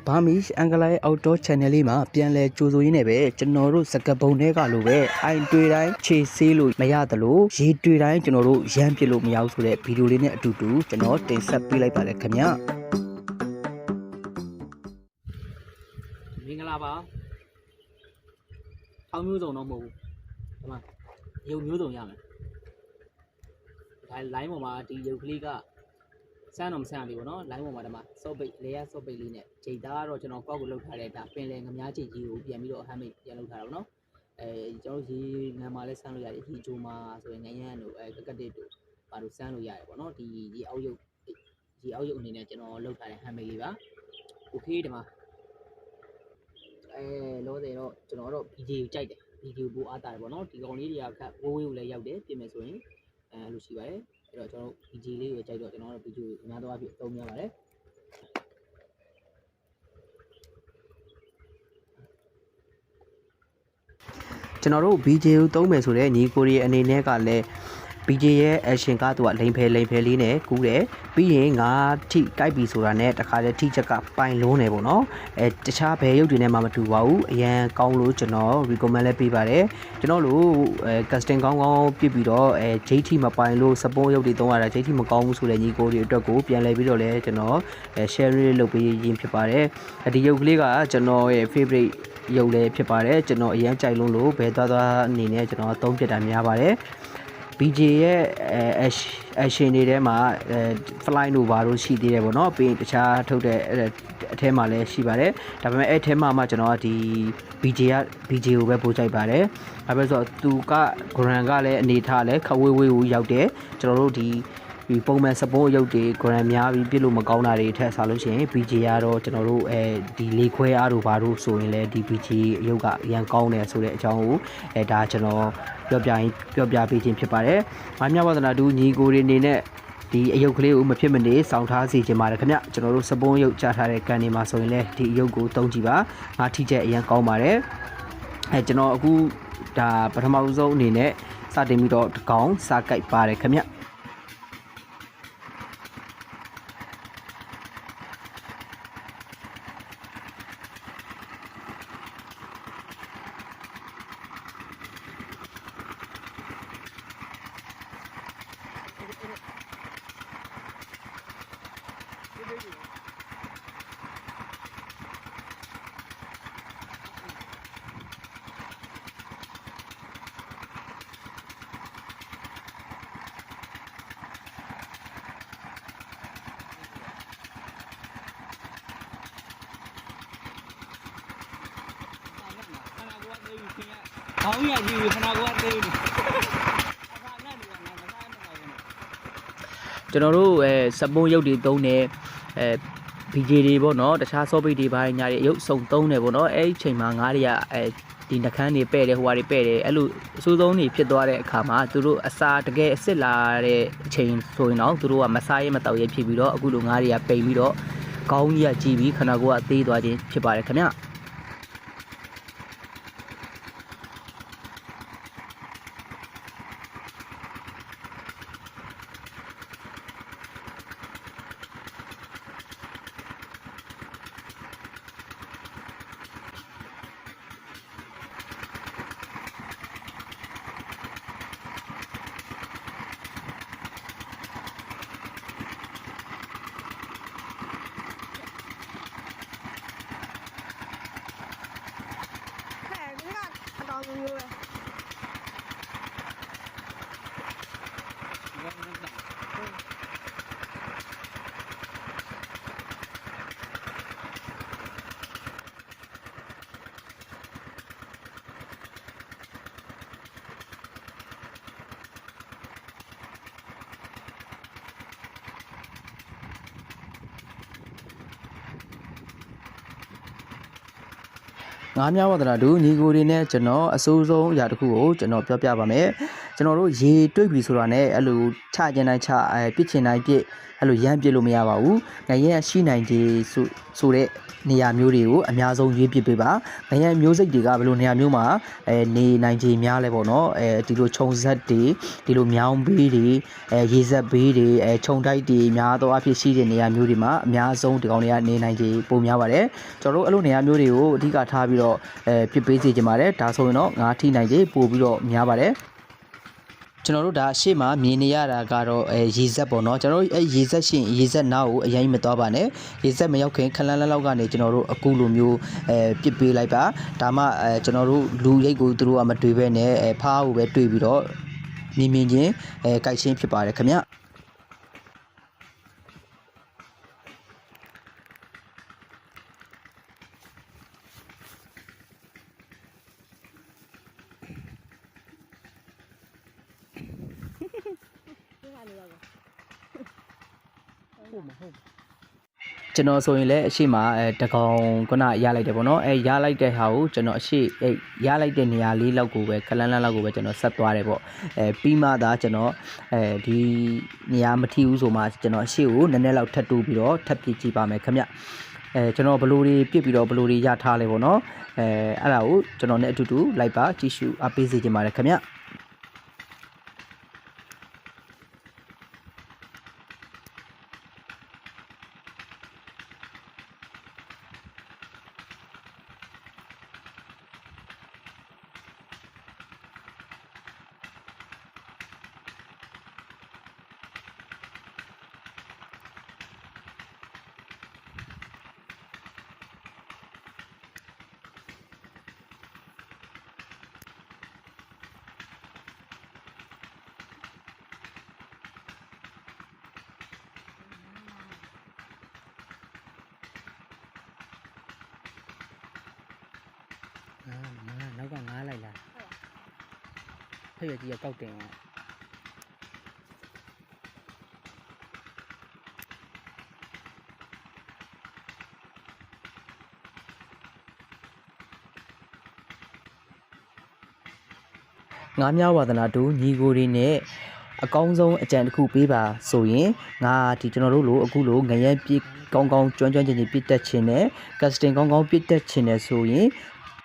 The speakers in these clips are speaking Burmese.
ဘာမီအင်္ဂလိပ်အော်တို channel လေးမှာပြန်လဲကြိုဆိုရင်းနဲ့ပဲကျွန်တော်တို့စကပုံတွေကလိုပဲအိုင်တွေ့တိုင်းခြေဆေးလို့မရသလိုရေတွေ့တိုင်းကျွန်တော်တို့ရမ်းပစ်လို့မရဘူးဆိုတဲ့ဗီဒီယိုလေးနဲ့အတူတူကျွန်တော်တင်ဆက်ပေးလိုက်ပါရခင်ဗျာမင်္ဂလာပါထောင်းမျိုးစုံတော့မဟုတ်ဘူးဒီမှာရုပ်မျိုးစုံရမယ်ဒါ line ပေါ်မှာဒီရုပ်ကလေးကစမ်းတော့မစမ်းဘူးပေါ့နော် line ပေါ်မှာဒီမှာ soft bait လေယာ soft bait လေးနဲ့ဂျိတ်သားကတော့ကျွန်တော်ကောက်ကိုလောက်ထားတဲ့ဒါပင်လယ်ငမားဂျိတ်ကြီးကိုပြန်ပြီးတော့အဟမ်းမိတ်ပြန်လောက်ထားတာပေါ့နော်ကျွန်တော်ရေငံမှာလဲစမ်းလို့ရတယ်ဒီဂျိုမှာဆိုရင်ငရမ်းတို့ကကက်တစ်တို့ဘာလို့စမ်းလို့ရတယ်ပေါ့နော်ဒီရေအောက်ရုပ်အနေနဲ့ကျွန်တော်လောက်ထားတဲ့ဟမ်းမိတ်လေးပါ okay ဒီမှာလောတယ်တော့ကျွန်တော်တော့ဗီဒီယိုကြိုက်တယ်ဗီဒီယိုပိုအားတာတယ်ပေါ့နော်ဒီကောင်လေးတွေကဝေးကိုလည်းရောက်တယ်ပြင်မယ်ဆိုရင်လို့ရှိပါတယ်အဲ့တော့ကျွန်တော်ဗီဒီယိုလေးကိုကြိုက်တော့ကျွန်တော်တို့ဗီဒီယိုအများသောအားဖြင့်အသုံးများပါတယ်ကျွန်တော်တို့ BJ ကိုသုံးမယ်ဆိုတဲ့ညီကိုရီအနေနဲ့ကလည်း BJ ရဲ့ action ကသူကလိန်ဖယ်လေးနဲ့ကူးတယ်ပြီးရင်ငါထိတိုက်ပြီဆိုတာနဲ့တခါတည်းထိချက်ကပိုင်လုံးနေပေါ့နော်တခြားဘယ်ရုပ်တွေနဲ့မှမတူပါဘူးအရန်ကောင်းလို့ကျွန်တော် recommend လည်းပေးပါတယ်ကျွန်တော်တို့casting ကောင်းပြစ်ပြီးတော့JT မပိုင်လို့ support ရုပ်တွေသုံးရတာ JT မကောင်းဘူးဆိုတဲ့ညီကိုတွေအတွက်ကိုပြန်လဲပြီးတော့လည်းကျွန်တော် share လုပ်ပေးရင်းဖြစ်ပါတယ်ဒီရုပ်ကလေးကကျွန်တော်ရဲ့ favorite ရုပ်လည်းဖြစ်ပါတယ်ကျွန်တော်အရန်ကြိုက်လို့ဘယ်သွားအနေနဲ့ကျွန်တော်သုံးပြတာများပါတယ် BJ ရဲ့ action တွေထဲမှာfly တို့ဘာလို့ရှိသေးတယ်ပေါ့နော်ပြီးရင်တခြားထုတ်တဲ့အထဲမှာလည်းရှိပါတယ်ဒါပေမဲ့အဲ့ထဲမှာမှကျွန်တော်ဒီ BJ ကိုပဲပို့ကြိုက်ပါတယ်ဒါပဲဆိုတော့သူက grand ကလည်းအနေထားလည်းခဝေးကိုရောက်တယ်ကျွန်တော်တို့ဒီပုံမှန် support ရုပ်တွေ grand များပြီးပြစ်လို့မကောင်းတာတွေထက်စားလို့ရှိရင် BJ ကတော့ကျွန်တော်တို့ဒီလေခွဲအားတို့ဘာလို့ဆိုရင်လည်းဒီ BJ ရုပ်ကအရန်ကောင်းတယ်ဆိုတဲ့အကြောင်းကိုဒါကျွန်တော်ပြောပြပေးခြင်းဖြစ်ပါတယ်။မာမြဝဒနာတူညီကိုတွေအနေနဲ့ဒီအယုတ်ကလေးကိုမဖြစ်မနေစောင့်ထားစီခြင်းပါတယ်ခင်ဗျ။ကျွန်တော်တို့စပွန်းရုပ်ကြားထားတဲ့ကန်တွေမှာဆိုရင်လည်းဒီအယုတ်ကိုသုံးကြည့်ပါ။ငါထိချက်အရန်ကောင်းပါတယ်။ကျွန်တော်အခုဒါပထမဆုံးအနေနဲ့စတင်ပြီးတော့တကောင်စားကြိုက်ပါတယ်ခင်ဗျ။好远去，看到我对你。ကျွန်တော်တို့စပွန်ရုပ်တွေသုံးတယ်BJ တွေပေါ့နော်တခြား soft bait တွေပိုင်းညာတွေရုပ်စုံသုံးတယ်ပေါ့နော်အဲ့ဒီချိန်မှာငါးတွေကဒီနှခမ်းတွေပဲ့တယ်ဟိုဟာတွေပဲ့တယ်အဲ့လိုအဆိုးဆုံးတွေဖြစ်သွားတဲ့အခါမှာသူတို့အစာတကယ်အစ်စ်လာတဲ့အချိန်ဆိုရင်တော့သူတို့ကမစားရဲမတောက်ရဲဖြစ်ပြီးတော့အခုလိုငါးတွေကပိန်ပြီးတော့ကောင်းကြီးကကြီးပြီးခန္ဓာကိုယ်ကသေးသွားခြင်းဖြစ်ပါတယ်ခင်ဗျငါးမြဝဒနာတို့ညီကိုတွေနဲ့ကျွန်တော်အစိုးဆုံးအရာတစ်ခုကိုကျွန်တော်ပြောပြပါမယ် ကျွန်တော်တို့ရေတွေ့ပြီဆိုတာနဲ့အဲ့လိုချကျင်တိုင်းချပြစ်ချင်တိုင်းပြစ်အဲ့လိုရမ်းပြစ်လို့မရပါဘူးငရဲရှိနိုင်ခြေဆိုတဲ့နေရာမျိုးတွေကိုအများဆုံးရွေးပစ်ပေးပါငရဲမျိုးစိတ်တွေကဘယ်လိုနေရာမျိုးမှာနေနိုင်ခြေများလဲပေါ့နော်ဒီလိုခြုံဆက်တွေဒီလိုမြောင်းဘေးတွေရေစက်ဘေးတွေခြုံတိုက်တွေများသောအဖြစ်ရှိတဲ့နေရာမျိုးတွေမှာအများဆုံးဒီကောင်တွေကနေနိုင်ခြေပိုများပါတယ်ကျွန်တော်တို့အဲ့လိုနေရာမျိုးတွေကိုအဓိကထားပြီးတော့ပြစ်ပေးစေချင်ပါတယ်ဒါဆိုရင်တော့ငါထိနိုင်ခြေပိုပြီးတော့များပါတယ်ကျွန်တော်တို့ဒါရှေ့မှာမြင်နေရတာကတော့ရေစက်ပေါ့နော်ကျွန်တော်တို့ရေစက်ရှင်ရေစက်နားကိုအရင်မသွားပါနဲ့ရေစက်မရောက်ခင်ခလန်းလန်းလောက်ကနေကျွန်တော်တို့အခုလိုမျိုးပစ်ပေးလိုက်ပါဒါမှကျွန်တော်တို့လူရိတ်ကိုသူတို့ကမတွေ့ဘဲနဲ့ဖားကိုပဲတွေ့ပြီးတော့မြင်ချင်းကြိုက်ချင်းဖြစ်ပါတယ်ခင်ဗျကျွန်တော်ဆိုရင်လည်းအရှိမတကောင်ခုနရလိုက်တယ်ပေါ့နော်ရလိုက်တဲ့ဟာကိုကျွန်တော်အရှိရလိုက်တဲ့နေရာလေးလောက်ကိုပဲခလန်းလန်းလောက်ကိုပဲကျွန်တော်ဆက်သွားတယ်ပေါ့ပြီးမှသာကျွန်တော်ဒီနေရာမထီဘူးဆိုမှကျွန်တော်အရှိကိုနည်းနည်းလောက်ထပ်တူပြီးတော့ထပ်ပြကြည့်ပါမယ်ခင်ဗျကျွန်တော်ဘလိုတွေပြစ်ပြီးတော့ဘလိုတွေရထားလဲပေါ့နော်အဲ့ဒါကိုကျွန်တော်နဲ့အတူတူလိုက်ပါကြည့်ရှုအပေးစေချင်ပါတယ်ခင်ဗျနောက်ကငားလိုက်လားဖက်ရကြီးကောက်တင်ငါးများဝါသနာတို့ညီကိုတွေနဲ့အကောင်းဆုံးအကြံတစ်ခုပေးပါဆိုရင်ငါဒီကျွန်တော်တို့လိုအခုလိုငရဲပြစ်ကောင်းကောင်းကျွမ်းကျွမ်းကျင်ကျင်ပြစ်တက်ခြင်းနဲ့ casting ကောင်းကောင်းပြစ်တက်ခြင်းနဲ့ဆိုရင်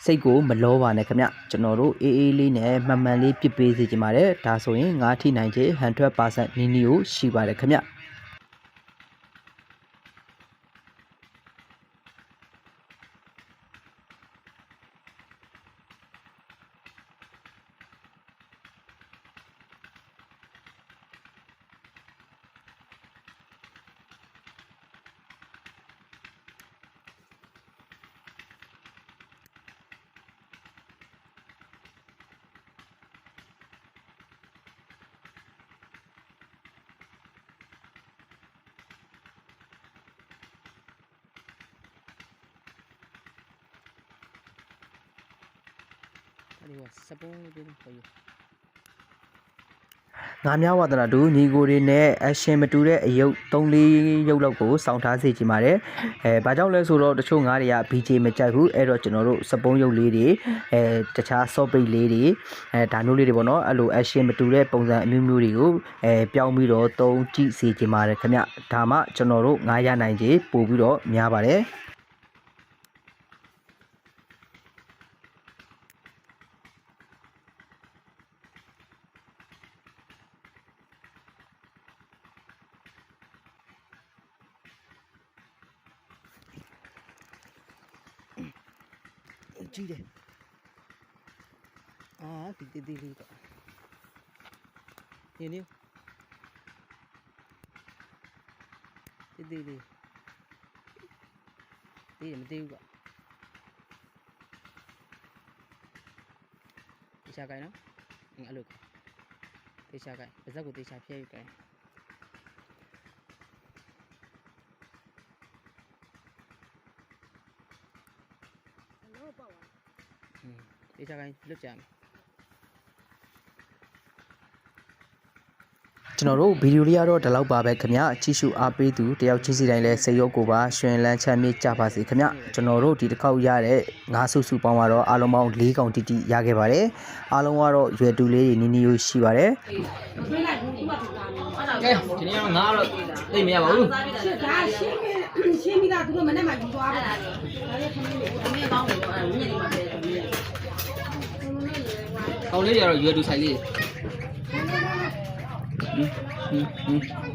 စိတ်ကိုမလောပါနဲ့ခင်ဗျကျွန်တော်တို့အေးအေးလေးနဲ့မှန်မှန်လေးပြစ်ပေးစေချင်ပါတယ်ဒါဆိုရင်ငါထိနိုင်ခြေ 100% နီးနီးကိုရှိပါတယ်ခင်ဗျစပုံးလေးပေါ်ရငါများဝါသနာတို့ညီကိုတွေနဲ့အရှင်မတူတဲ့အယုတ်3-4ရုပ်လောက်ကိုစောင့်ထားစေချင်ပါတယ်ဘာကြောင့်လဲဆိုတော့တချို့ငါတွေက BJ မကြိုက်ဘူးအဲ့တော့ကျွန်တော်တို့စပုံးရုပ်လေးတွေတခြား soft bait လေးတွေဒါမျိုးလေးတွေပေါ့နော်အဲ့လိုအရှင်မတူတဲ့ပုံစံအမျိုးမျိုးတွေကိုပြောင်းပြီးတော့သုံးကြည့်စေချင်ပါတယ်ခင်ဗျဒါမှကျွန်တော်တို့ငါရနိုင်ခြေပို့ပြီးတော့များပါတယ်ကြည့်တယ်ဒီတေးသေးလေးတော့နေနေတေးသေးလေးတေးမတေးဘူးကတေချာကိုင်းနော်အဲ့လိုတေချာကိုင်းပါဇက်ကိုတေချာဖျက်ယူကိုင်းတေချာကိုင်းလွတ်ကြမယ် ကျွန်တော်တို့ဗီဒီယိုလေးကတော့ဒီလောက်ပါပဲခင်ဗျကြည့်ရှုအားပေးသူတယောက်ချင်းစီတိုင်းလဲစိတ်ရောကိုယ်ပါရှင်လန်းချမ်းမြေ့ကြပါစေခင်ဗျကျွန်တော်တို့ဒီတစ်ခေါက်ရတဲ့ငါးစုစုပေါင်းကတော့အားလုံးပေါင်း၄កောင်တိတိရခဲ့ပါတယ်အားလုံးကတော့ရွယ်တူလေးတွေနီးနီးရိုးရှိပါတယ် ကဲဒီနေ့တော့ငါတော့သိမရပါဘူး ဒါရှင်းပြီးသားသူတို့မနေ့မှယူသွားတယ်ဒါလည်းခမင်းလေးအမေကောင်းတယ်အဲ့ညနေမှပဲ ကောင်းလေးရတော့ရွယ်တူဆိုင်လေး ဟ